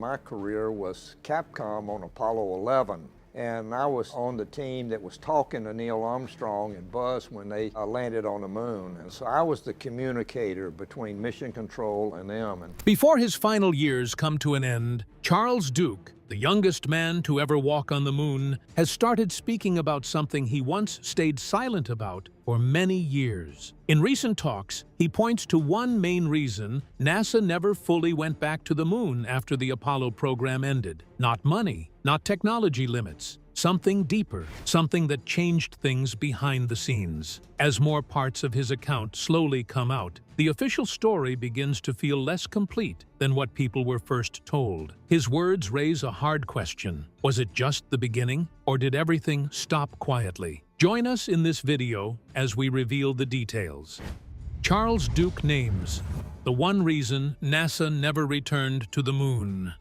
My career was Capcom on Apollo 11, and I was on the team that was talking to Neil Armstrong and Buzz when they landed on the moon. And so I was the communicator between Mission Control and them. Before his final years come to an end, Charles Duke, the youngest man to ever walk on the moon, has started speaking about something he once stayed silent about for many years. In recent talks, he points to one main reason NASA never fully went back to the moon after the Apollo program ended. Not money, not technology limits. Something deeper, something that changed things behind the scenes. As more parts of his account slowly come out, the official story begins to feel less complete than what people were first told. His words raise a hard question. Was it just the beginning, or did everything stop quietly? Join us in this video as we reveal the details. Charles Duke names the one reason NASA never returned to the moon.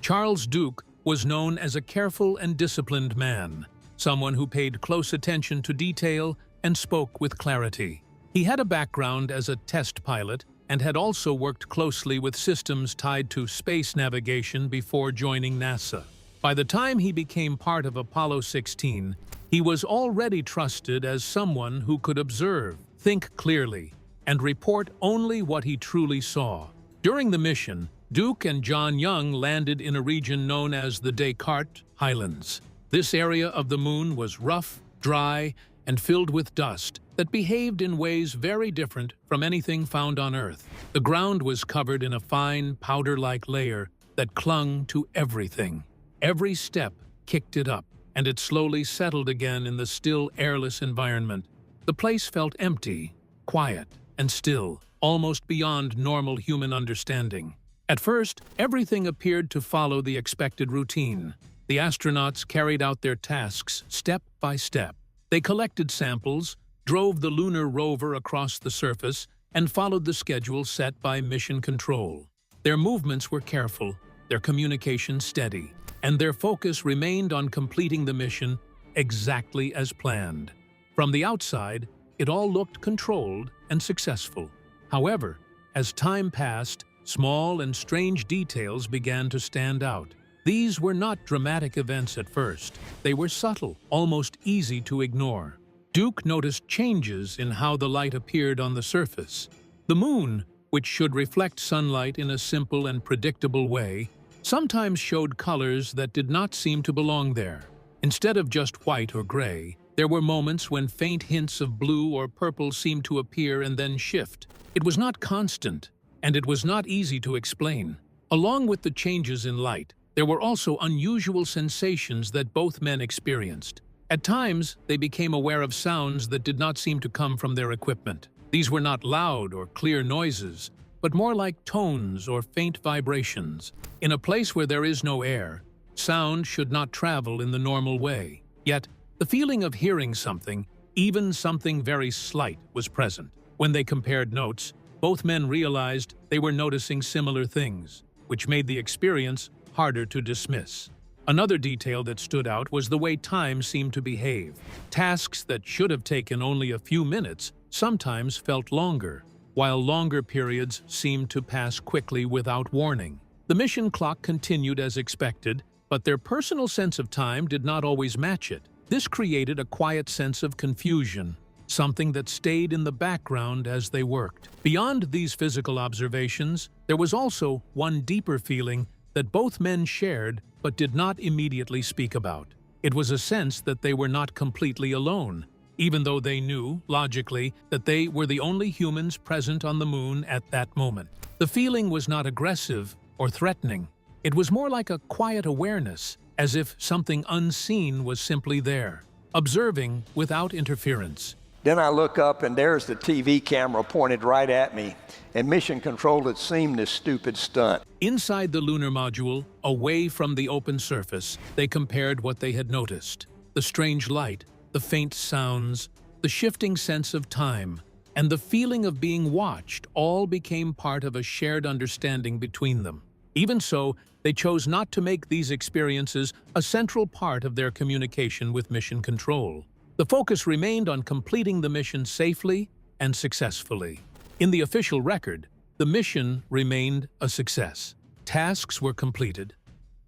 Charles Duke was known as a careful and disciplined man, someone who paid close attention to detail and spoke with clarity. He had a background as a test pilot and had also worked closely with systems tied to space navigation before joining NASA. By the time he became part of Apollo 16, he was already trusted as someone who could observe, think clearly, and report only what he truly saw. During the mission, Duke and John Young landed in a region known as the Descartes Highlands. This area of the moon was rough, dry, and filled with dust that behaved in ways very different from anything found on Earth. The ground was covered in a fine, powder-like layer that clung to everything. Every step kicked it up, and it slowly settled again in the still, airless environment. The place felt empty, quiet, and still, almost beyond normal human understanding. At first, everything appeared to follow the expected routine. The astronauts carried out their tasks step by step. They collected samples, drove the lunar rover across the surface, and followed the schedule set by Mission Control. Their movements were careful, their communication steady, and their focus remained on completing the mission exactly as planned. From the outside, it all looked controlled and successful. However, as time passed, small and strange details began to stand out. These were not dramatic events at first. They were subtle, almost easy to ignore. Duke noticed changes in how the light appeared on the surface. The moon, which should reflect sunlight in a simple and predictable way, sometimes showed colors that did not seem to belong there. Instead of just white or gray, there were moments when faint hints of blue or purple seemed to appear and then shift. It was not constant, and it was not easy to explain. Along with the changes in light, there were also unusual sensations that both men experienced. At times, they became aware of sounds that did not seem to come from their equipment. These were not loud or clear noises, but more like tones or faint vibrations. In a place where there is no air, sound should not travel in the normal way. Yet, the feeling of hearing something, even something very slight, was present. When they compared notes, both men realized they were noticing similar things, which made the experience harder to dismiss. Another detail that stood out was the way time seemed to behave. Tasks that should have taken only a few minutes sometimes felt longer, while longer periods seemed to pass quickly without warning. The mission clock continued as expected, but their personal sense of time did not always match it. This created a quiet sense of confusion, something that stayed in the background as they worked. Beyond these physical observations, there was also one deeper feeling that both men shared but did not immediately speak about. It was a sense that they were not completely alone, even though they knew, logically, that they were the only humans present on the moon at that moment. The feeling was not aggressive or threatening. It was more like a quiet awareness, as if something unseen was simply there, observing without interference. Then I look up and there's the TV camera pointed right at me, and Mission Control had seen this stupid stunt. Inside the lunar module, away from the open surface, they compared what they had noticed. The strange light, the faint sounds, the shifting sense of time, and the feeling of being watched all became part of a shared understanding between them. Even so, they chose not to make these experiences a central part of their communication with Mission Control. The focus remained on completing the mission safely and successfully. In the official record, the mission remained a success. Tasks were completed,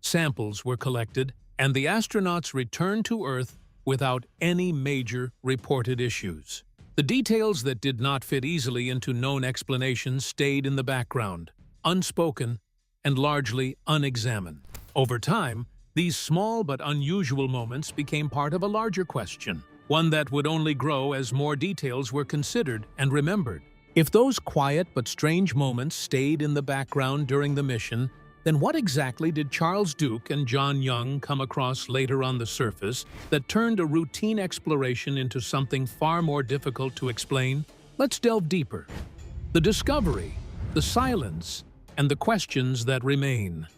samples were collected, and the astronauts returned to Earth without any major reported issues. The details that did not fit easily into known explanations stayed in the background, unspoken and largely unexamined. Over time, these small but unusual moments became part of a larger question, one that would only grow as more details were considered and remembered. If those quiet but strange moments stayed in the background during the mission, then what exactly did Charles Duke and John Young come across later on the surface that turned a routine exploration into something far more difficult to explain? Let's delve deeper. The discovery, the silence, and the questions that remain.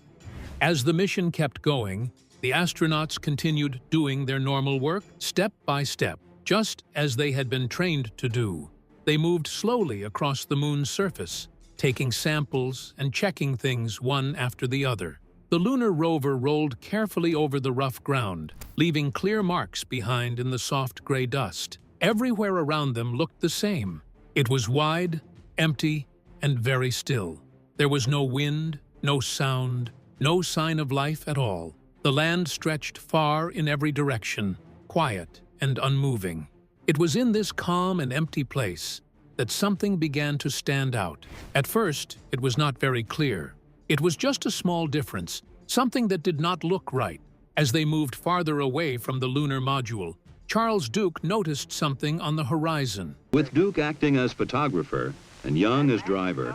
As the mission kept going, the astronauts continued doing their normal work step by step, just as they had been trained to do. They moved slowly across the moon's surface, taking samples and checking things one after the other. The lunar rover rolled carefully over the rough ground, leaving clear marks behind in the soft gray dust. Everywhere around them looked the same. It was wide, empty, and very still. There was no wind, no sound, no sign of life at all. The land stretched far in every direction, quiet and unmoving. It was in this calm and empty place that something began to stand out. At first, it was not very clear. It was just a small difference, something that did not look right. As they moved farther away from the lunar module, Charles Duke noticed something on the horizon. With Duke acting as photographer and Young as driver,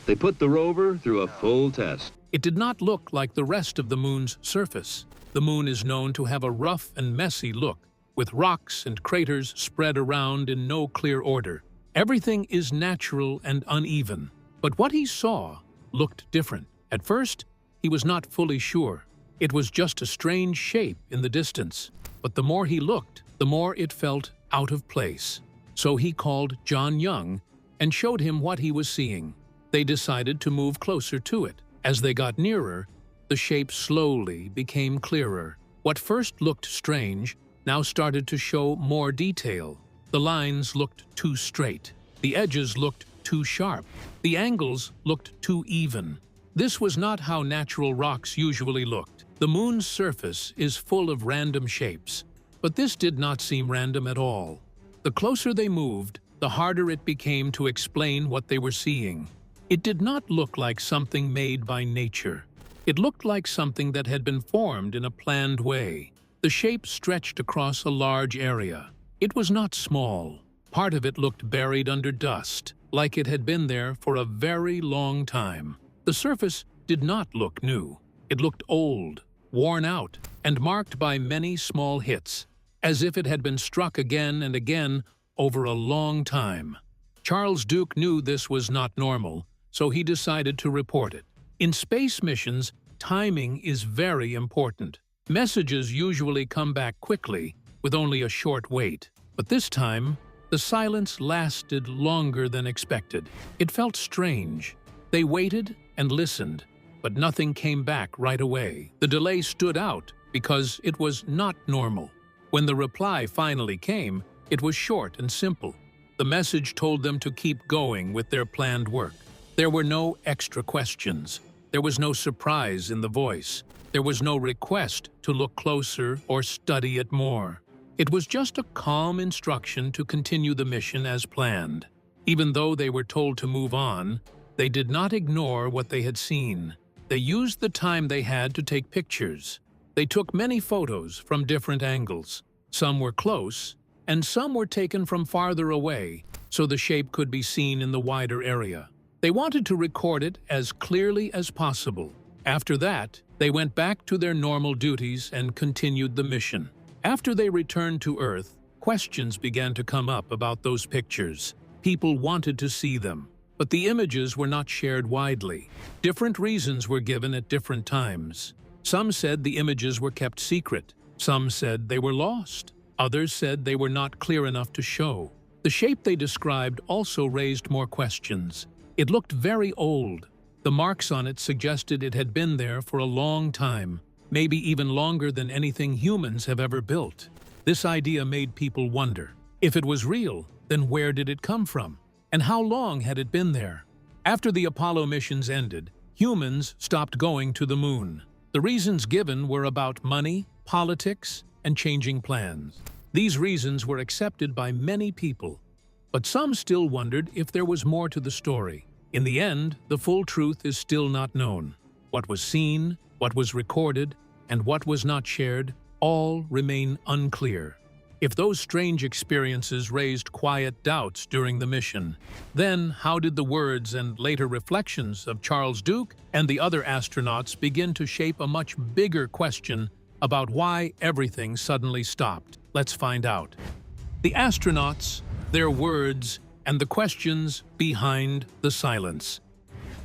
they put the rover through a full test. It did not look like the rest of the moon's surface. The moon is known to have a rough and messy look, with rocks and craters spread around in no clear order. Everything is natural and uneven, but what he saw looked different. At first, he was not fully sure. It was just a strange shape in the distance, but the more he looked, the more it felt out of place. So he called John Young and showed him what he was seeing. They decided to move closer to it. As they got nearer, the shape slowly became clearer. What first looked strange now started to show more detail. The lines looked too straight. The edges looked too sharp. The angles looked too even. This was not how natural rocks usually looked. The moon's surface is full of random shapes, but this did not seem random at all. The closer they moved, the harder it became to explain what they were seeing. It did not look like something made by nature. It looked like something that had been formed in a planned way. The shape stretched across a large area. It was not small. Part of it looked buried under dust, like it had been there for a very long time. The surface did not look new. It looked old, worn out, and marked by many small hits, as if it had been struck again and again over a long time. Charles Duke knew this was not normal, so he decided to report it. In space missions, timing is very important. Messages usually come back quickly, with only a short wait. But this time, the silence lasted longer than expected. It felt strange. They waited and listened, but nothing came back right away. The delay stood out because it was not normal. When the reply finally came, it was short and simple. The message told them to keep going with their planned work. There were no extra questions. There was no surprise in the voice. There was no request to look closer or study it more. It was just a calm instruction to continue the mission as planned. Even though they were told to move on, they did not ignore what they had seen. They used the time they had to take pictures. They took many photos from different angles. Some were close, and some were taken from farther away, so the shape could be seen in the wider area. They wanted to record it as clearly as possible. After that, they went back to their normal duties and continued the mission. After they returned to Earth, questions began to come up about those pictures. People wanted to see them, but the images were not shared widely. Different reasons were given at different times. Some said the images were kept secret. Some said they were lost. Others said they were not clear enough to show. The shape they described also raised more questions. It looked very old. The marks on it suggested it had been there for a long time, maybe even longer than anything humans have ever built. This idea made people wonder. If it was real, then where did it come from? And how long had it been there? After the Apollo missions ended, humans stopped going to the moon. The reasons given were about money, politics, and changing plans. These reasons were accepted by many people, but some still wondered if there was more to the story. In the end, the full truth is still not known. What was seen, what was recorded, and what was not shared all remain unclear. If those strange experiences raised quiet doubts during the mission, then how did the words and later reflections of Charles Duke and the other astronauts begin to shape a much bigger question about why everything suddenly stopped? Let's find out. The astronauts, their words, and the questions behind the silence.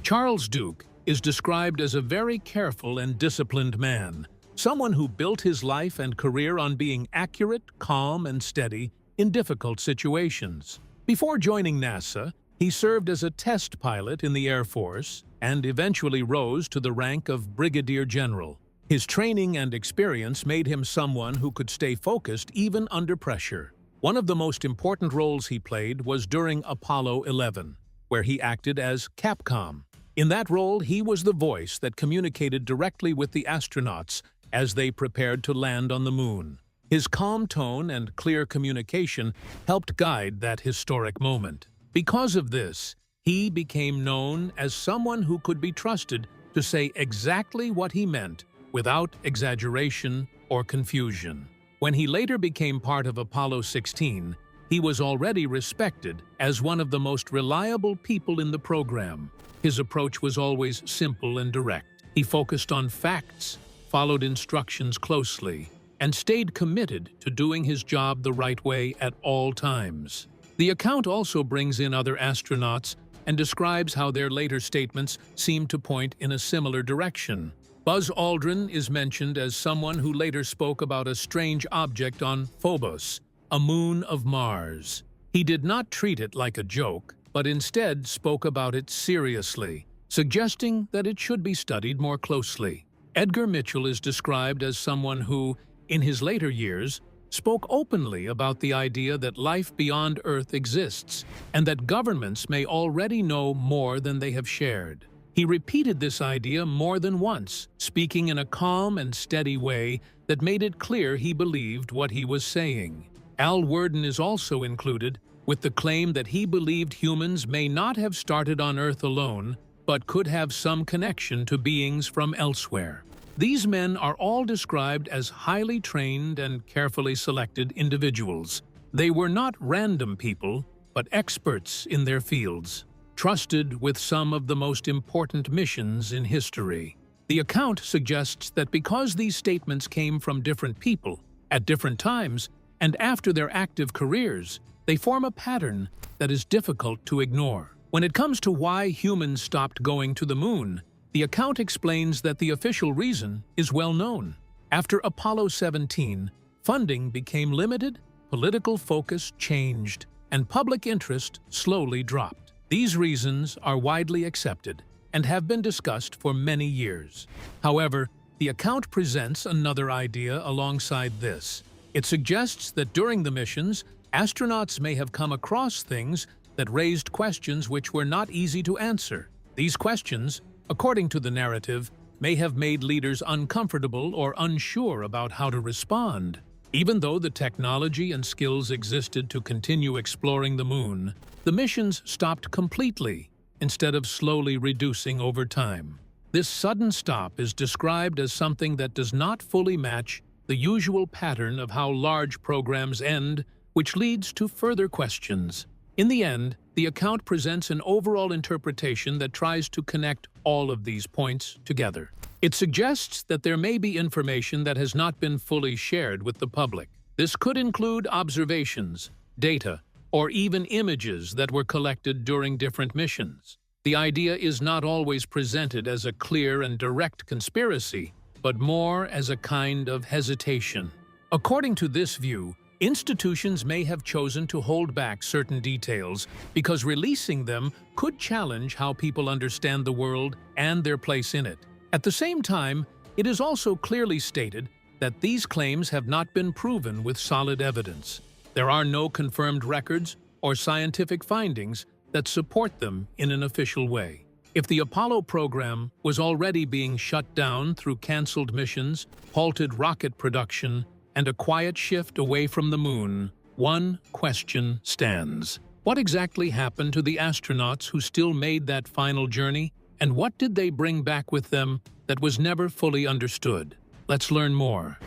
Charles Duke is described as a very careful and disciplined man, someone who built his life and career on being accurate, calm, and steady in difficult situations. Before joining NASA, he served as a test pilot in the Air Force and eventually rose to the rank of Brigadier General. His training and experience made him someone who could stay focused even under pressure. One of the most important roles he played was during Apollo 11, where he acted as Capcom. In that role, he was the voice that communicated directly with the astronauts as they prepared to land on the moon. His calm tone and clear communication helped guide that historic moment. Because of this, he became known as someone who could be trusted to say exactly what he meant without exaggeration or confusion. When he later became part of Apollo 16, he was already respected as one of the most reliable people in the program. His approach was always simple and direct. He focused on facts, followed instructions closely, and stayed committed to doing his job the right way at all times. The account also brings in other astronauts and describes how their later statements seem to point in a similar direction. Buzz Aldrin is mentioned as someone who later spoke about a strange object on Phobos, a moon of Mars. He did not treat it like a joke, but instead spoke about it seriously, suggesting that it should be studied more closely. Edgar Mitchell is described as someone who, in his later years, spoke openly about the idea that life beyond Earth exists and that governments may already know more than they have shared. He repeated this idea more than once, speaking in a calm and steady way that made it clear he believed what he was saying. Al Worden is also included, with the claim that he believed humans may not have started on Earth alone, but could have some connection to beings from elsewhere. These men are all described as highly trained and carefully selected individuals. They were not random people, but experts in their fields, trusted with some of the most important missions in history. The account suggests that because these statements came from different people, at different times, and after their active careers, they form a pattern that is difficult to ignore. When it comes to why humans stopped going to the moon, the account explains that the official reason is well known. After Apollo 17, funding became limited, political focus changed, and public interest slowly dropped. These reasons are widely accepted and have been discussed for many years. However, the account presents another idea alongside this. It suggests that during the missions, astronauts may have come across things that raised questions which were not easy to answer. These questions, according to the narrative, may have made leaders uncomfortable or unsure about how to respond. Even though the technology and skills existed to continue exploring the moon, the missions stopped completely instead of slowly reducing over time. This sudden stop is described as something that does not fully match the usual pattern of how large programs end, which leads to further questions. In the end, the account presents an overall interpretation that tries to connect all of these points together. It suggests that there may be information that has not been fully shared with the public. This could include observations, data, or even images that were collected during different missions. The idea is not always presented as a clear and direct conspiracy, but more as a kind of hesitation. According to this view, institutions may have chosen to hold back certain details because releasing them could challenge how people understand the world and their place in it. At the same time, it is also clearly stated that these claims have not been proven with solid evidence. There are no confirmed records or scientific findings that support them in an official way. If the Apollo program was already being shut down through canceled missions, halted rocket production, and a quiet shift away from the moon, one question stands. What exactly happened to the astronauts who still made that final journey, and what did they bring back with them that was never fully understood? Let's learn more.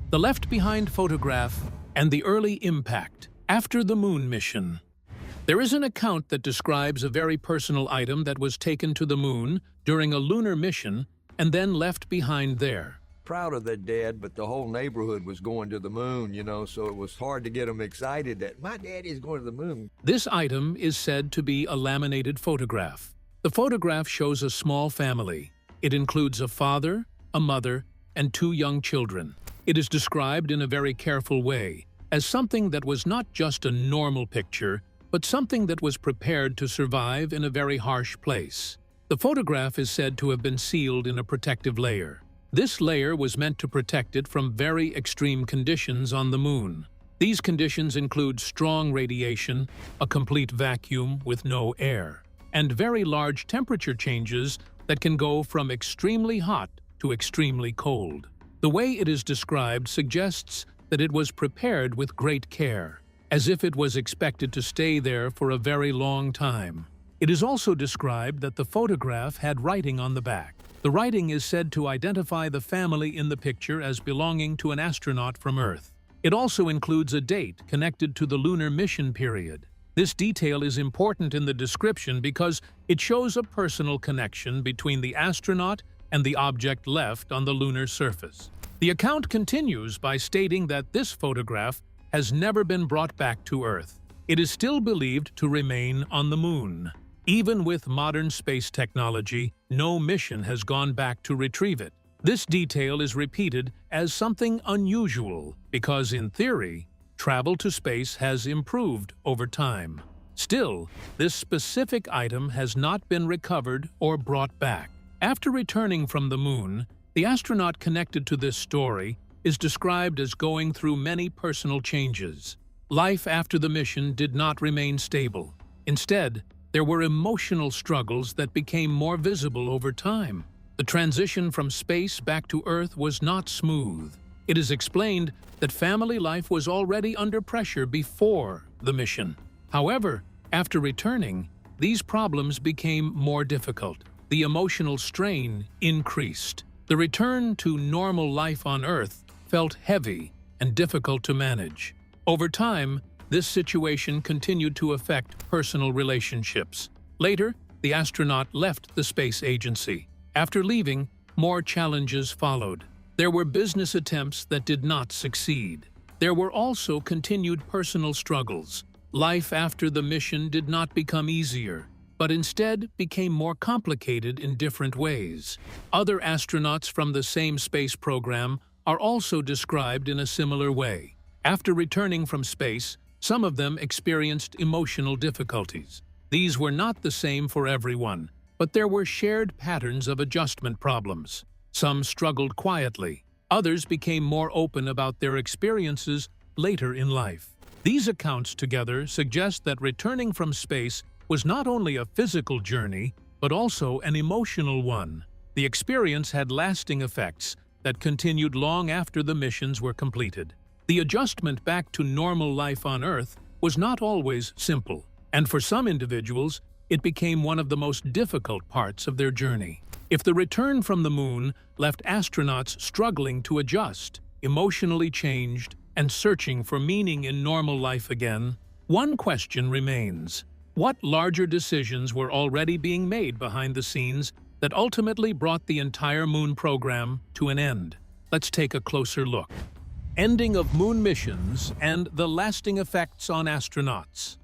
The left-behind photograph and the early impact after the moon mission. There is an account that describes a very personal item that was taken to the moon during a lunar mission and then left behind there. Proud of their dad, but the whole neighborhood was going to the moon, so it was hard to get them excited that my daddy's going to the moon. This item is said to be a laminated photograph. The photograph shows a small family. It includes a father, a mother, and 2 young children. It is described in a very careful way, as something that was not just a normal picture, but something that was prepared to survive in a very harsh place. The photograph is said to have been sealed in a protective layer. This layer was meant to protect it from very extreme conditions on the moon. These conditions include strong radiation, a complete vacuum with no air, and very large temperature changes that can go from extremely hot to extremely cold. The way it is described suggests that it was prepared with great care, as if it was expected to stay there for a very long time. It is also described that the photograph had writing on the back. The writing is said to identify the family in the picture as belonging to an astronaut from Earth. It also includes a date connected to the lunar mission period. This detail is important in the description because it shows a personal connection between the astronaut and the object left on the lunar surface. The account continues by stating that this photograph has never been brought back to Earth. It is still believed to remain on the moon. Even with modern space technology, no mission has gone back to retrieve it. This detail is repeated as something unusual because, in theory, travel to space has improved over time. Still, this specific item has not been recovered or brought back. After returning from the moon, the astronaut connected to this story is described as going through many personal changes. Life after the mission did not remain stable. Instead, there were emotional struggles that became more visible over time. The transition from space back to Earth was not smooth. It is explained that family life was already under pressure before the mission. However, after returning, these problems became more difficult. The emotional strain increased. The return to normal life on Earth felt heavy and difficult to manage. Over time, this situation continued to affect personal relationships. Later, the astronaut left the space agency. After leaving, more challenges followed. There were business attempts that did not succeed. There were also continued personal struggles. Life after the mission did not become easier, but instead became more complicated in different ways. Other astronauts from the same space program are also described in a similar way. After returning from space, some of them experienced emotional difficulties. These were not the same for everyone, but there were shared patterns of adjustment problems. Some struggled quietly. Others became more open about their experiences later in life. These accounts together suggest that returning from space was not only a physical journey, but also an emotional one. The experience had lasting effects that continued long after the missions were completed. The adjustment back to normal life on Earth was not always simple, and for some individuals, it became one of the most difficult parts of their journey. If the return from the moon left astronauts struggling to adjust, emotionally changed, and searching for meaning in normal life again, one question remains. What larger decisions were already being made behind the scenes that ultimately brought the entire moon program to an end? Let's take a closer look. Ending of moon missions and the lasting effects on astronauts.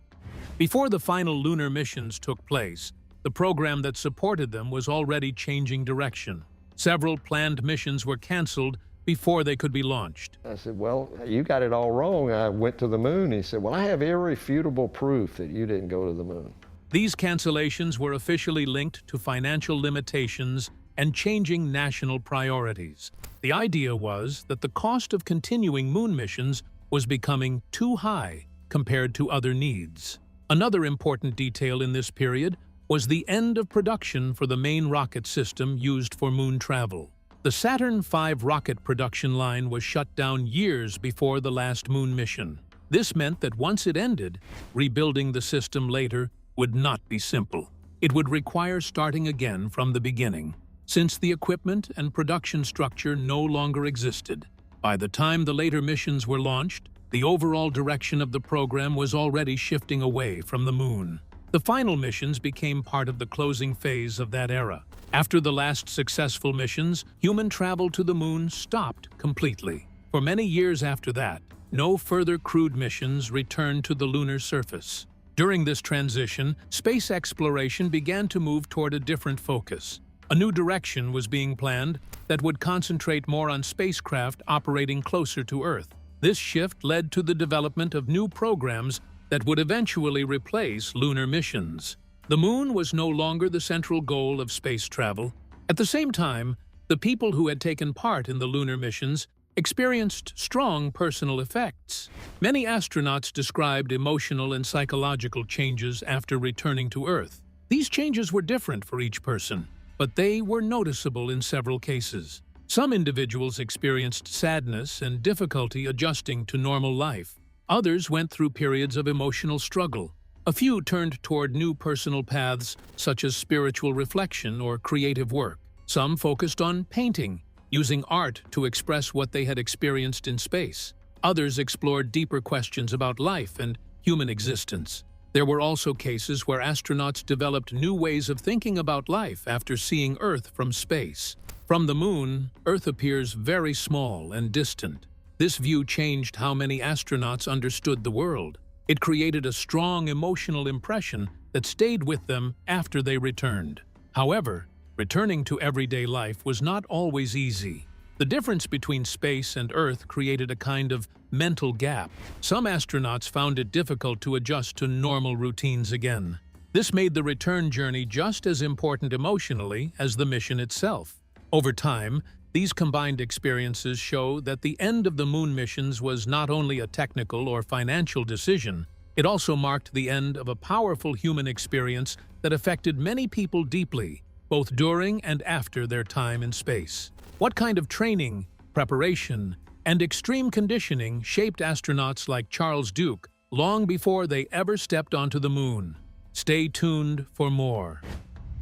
Before the final lunar missions took place, the program that supported them was already changing direction. Several planned missions were canceled before they could be launched. I said, well, you got it all wrong. I went to the moon. He said, well, I have irrefutable proof that you didn't go to the moon. These cancellations were officially linked to financial limitations and changing national priorities. The idea was that the cost of continuing moon missions was becoming too high compared to other needs. Another important detail in this period was the end of production for the main rocket system used for moon travel. The Saturn V rocket production line was shut down years before the last moon mission. This meant that once it ended, rebuilding the system later would not be simple. It would require starting again from the beginning, since the equipment and production structure no longer existed. By the time the later missions were launched, the overall direction of the program was already shifting away from the moon. The final missions became part of the closing phase of that era. After the last successful missions, human travel to the moon stopped completely. For many years after that, no further crewed missions returned to the lunar surface. During this transition, space exploration began to move toward a different focus. A new direction was being planned that would concentrate more on spacecraft operating closer to Earth. This shift led to the development of new programs that would eventually replace lunar missions. The moon was no longer the central goal of space travel. At the same time, the people who had taken part in the lunar missions experienced strong personal effects. Many astronauts described emotional and psychological changes after returning to Earth. These changes were different for each person, but they were noticeable in several cases. Some individuals experienced sadness and difficulty adjusting to normal life. Others went through periods of emotional struggle. A few turned toward new personal paths, such as spiritual reflection or creative work. Some focused on painting, using art to express what they had experienced in space. Others explored deeper questions about life and human existence. There were also cases where astronauts developed new ways of thinking about life after seeing Earth from space. From the moon, Earth appears very small and distant. This view changed how many astronauts understood the world. It created a strong emotional impression that stayed with them after they returned. However, returning to everyday life was not always easy. The difference between space and Earth created a kind of mental gap. Some astronauts found it difficult to adjust to normal routines again. This made the return journey just as important emotionally as the mission itself. Over time, these combined experiences show that the end of the moon missions was not only a technical or financial decision, it also marked the end of a powerful human experience that affected many people deeply, both during and after their time in space. What kind of training, preparation, and extreme conditioning shaped astronauts like Charles Duke long before they ever stepped onto the moon? Stay tuned for more.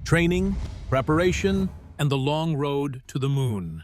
Training, preparation, and the long road to the moon.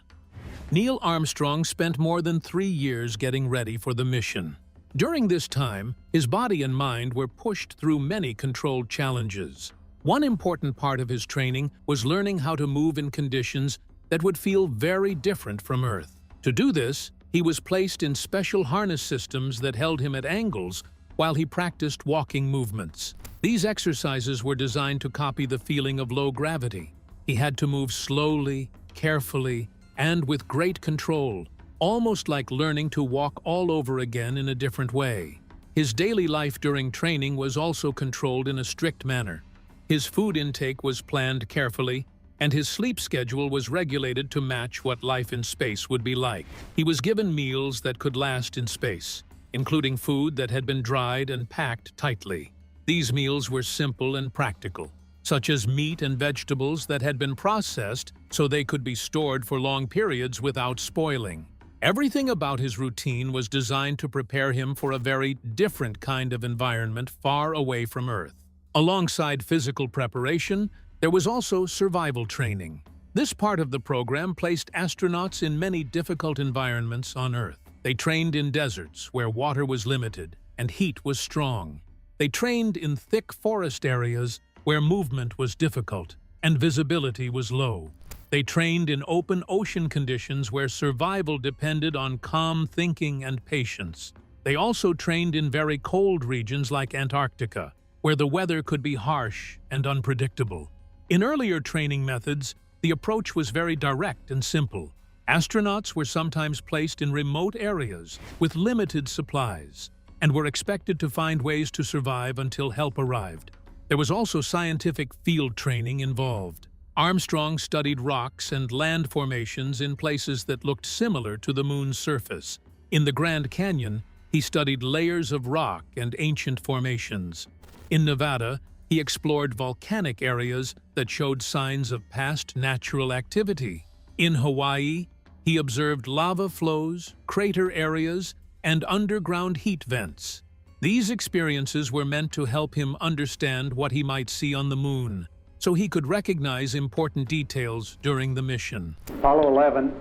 Neil Armstrong spent more than 3 years getting ready for the mission. During this time, his body and mind were pushed through many controlled challenges. One important part of his training was learning how to move in conditions that would feel very different from Earth. To do this, he was placed in special harness systems that held him at angles while he practiced walking movements. These exercises were designed to copy the feeling of low gravity. He had to move slowly, carefully, and with great control, almost like learning to walk all over again in a different way. His daily life during training was also controlled in a strict manner. His food intake was planned carefully, and his sleep schedule was regulated to match what life in space would be like. He was given meals that could last in space, including food that had been dried and packed tightly. These meals were simple and practical, such as meat and vegetables that had been processed so they could be stored for long periods without spoiling. Everything about his routine was designed to prepare him for a very different kind of environment far away from Earth. Alongside physical preparation, there was also survival training. This part of the program placed astronauts in many difficult environments on Earth. They trained in deserts where water was limited and heat was strong. They trained in thick forest areas where movement was difficult and visibility was low. They trained in open ocean conditions where survival depended on calm thinking and patience. They also trained in very cold regions like Antarctica, where the weather could be harsh and unpredictable. In earlier training methods, the approach was very direct and simple. Astronauts were sometimes placed in remote areas with limited supplies and were expected to find ways to survive until help arrived. There was also scientific field training involved. Armstrong studied rocks and land formations in places that looked similar to the moon's surface. In the Grand Canyon, he studied layers of rock and ancient formations. In Nevada, He explored volcanic areas that showed signs of past natural activity. In Hawaii, he observed lava flows, crater areas, and underground heat vents. These experiences were meant to help him understand what he might see on the moon, so he could recognize important details during the mission. Apollo 11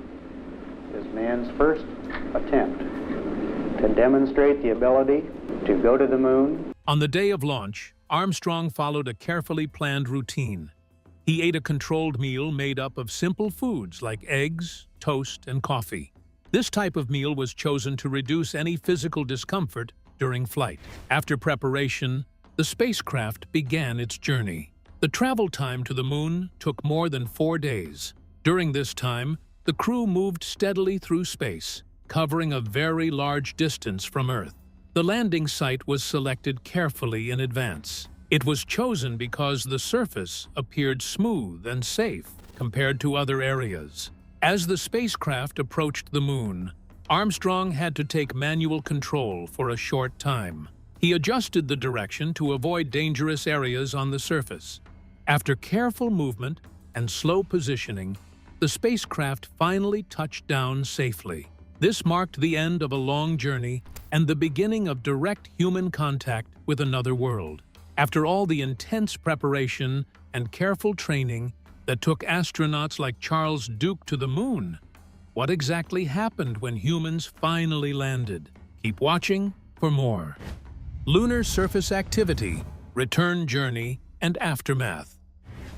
is man's first attempt to demonstrate the ability to go to the moon. On the day of launch, Armstrong followed a carefully planned routine. He ate a controlled meal made up of simple foods like eggs, toast, and coffee. This type of meal was chosen to reduce any physical discomfort during flight. After preparation, the spacecraft began its journey. The travel time to the moon took more than 4 days. During this time, the crew moved steadily through space, covering a very large distance from Earth. The landing site was selected carefully in advance. It was chosen because the surface appeared smooth and safe compared to other areas. As the spacecraft approached the moon, Armstrong had to take manual control for a short time. He adjusted the direction to avoid dangerous areas on the surface. After careful movement and slow positioning, the spacecraft finally touched down safely. This marked the end of a long journey and the beginning of direct human contact with another world. After all the intense preparation and careful training that took astronauts like Charles Duke to the moon, what exactly happened when humans finally landed? Keep watching for more. Lunar surface activity, return journey, and aftermath.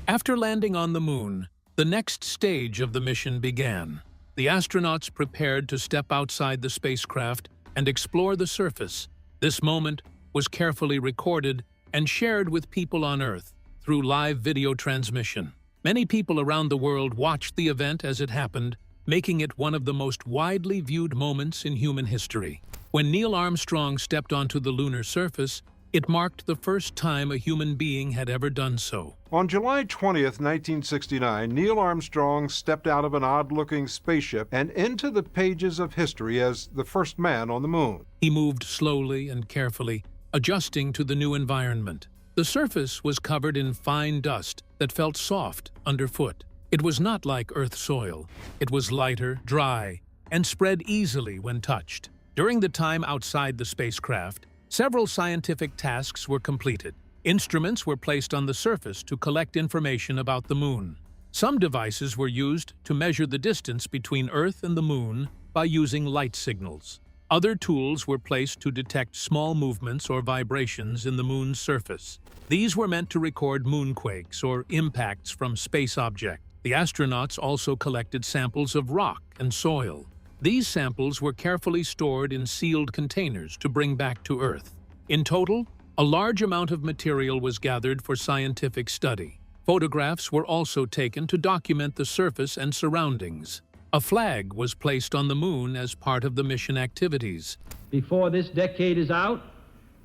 After landing on the moon, the next stage of the mission began. The astronauts prepared to step outside the spacecraft and explore the surface. This moment was carefully recorded and shared with people on Earth through live video transmission. Many people around the world watched the event as it happened, making it one of the most widely viewed moments in human history. When Neil Armstrong stepped onto the lunar surface, it marked the first time a human being had ever done so. On July 20th, 1969, Neil Armstrong stepped out of an odd-looking spaceship and into the pages of history as the first man on the moon. He moved slowly and carefully, adjusting to the new environment. The surface was covered in fine dust that felt soft underfoot. It was not like Earth soil. It was lighter, dry, and spread easily when touched. During the time outside the spacecraft, several scientific tasks were completed. Instruments were placed on the surface to collect information about the moon. Some devices were used to measure the distance between Earth and the moon by using light signals. Other tools were placed to detect small movements or vibrations in the moon's surface. These were meant to record moonquakes or impacts from space objects. The astronauts also collected samples of rock and soil. These samples were carefully stored in sealed containers to bring back to Earth. In total, a large amount of material was gathered for scientific study. Photographs were also taken to document the surface and surroundings. A flag was placed on the moon as part of the mission activities. Before this decade is out,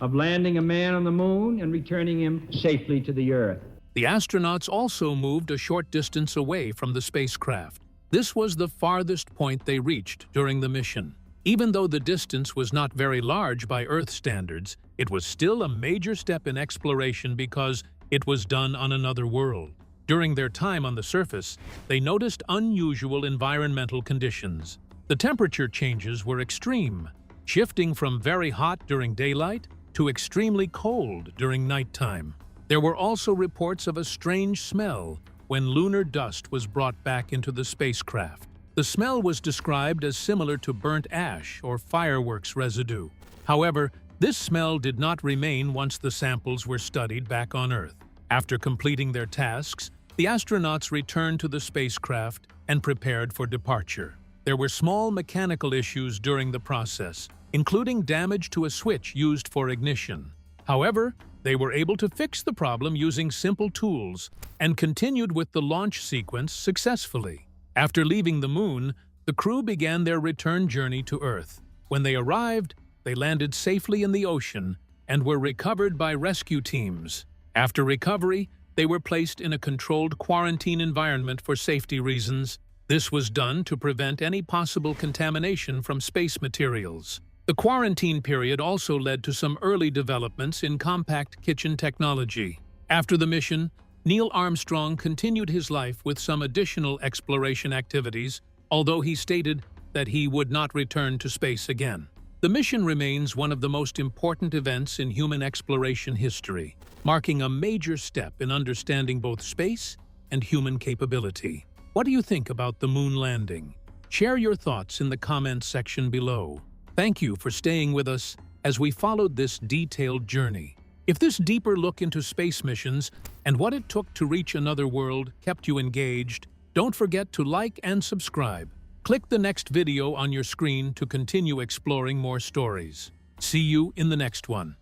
of landing a man on the moon and returning him safely to the Earth. The astronauts also moved a short distance away from the spacecraft. This was the farthest point they reached during the mission. Even though the distance was not very large by Earth standards, it was still a major step in exploration because it was done on another world. During their time on the surface, they noticed unusual environmental conditions. The temperature changes were extreme, shifting from very hot during daylight to extremely cold during nighttime. There were also reports of a strange smell when lunar dust was brought back into the spacecraft. The smell was described as similar to burnt ash or fireworks residue. However, this smell did not remain once the samples were studied back on Earth. After completing their tasks, the astronauts returned to the spacecraft and prepared for departure. There were small mechanical issues during the process, including damage to a switch used for ignition. However, they were able to fix the problem using simple tools and continued with the launch sequence successfully. After leaving the moon, the crew began their return journey to Earth. When they arrived, they landed safely in the ocean and were recovered by rescue teams. After recovery, they were placed in a controlled quarantine environment for safety reasons. This was done to prevent any possible contamination from space materials. The quarantine period also led to some early developments in compact kitchen technology. After the mission, Neil Armstrong continued his life with some additional exploration activities, although he stated that he would not return to space again. The mission remains one of the most important events in human exploration history, marking a major step in understanding both space and human capability. What do you think about the moon landing? Share your thoughts in the comments section below. Thank you for staying with us as we followed this detailed journey. If this deeper look into space missions and what it took to reach another world kept you engaged, don't forget to like and subscribe. Click the next video on your screen to continue exploring more stories. See you in the next one.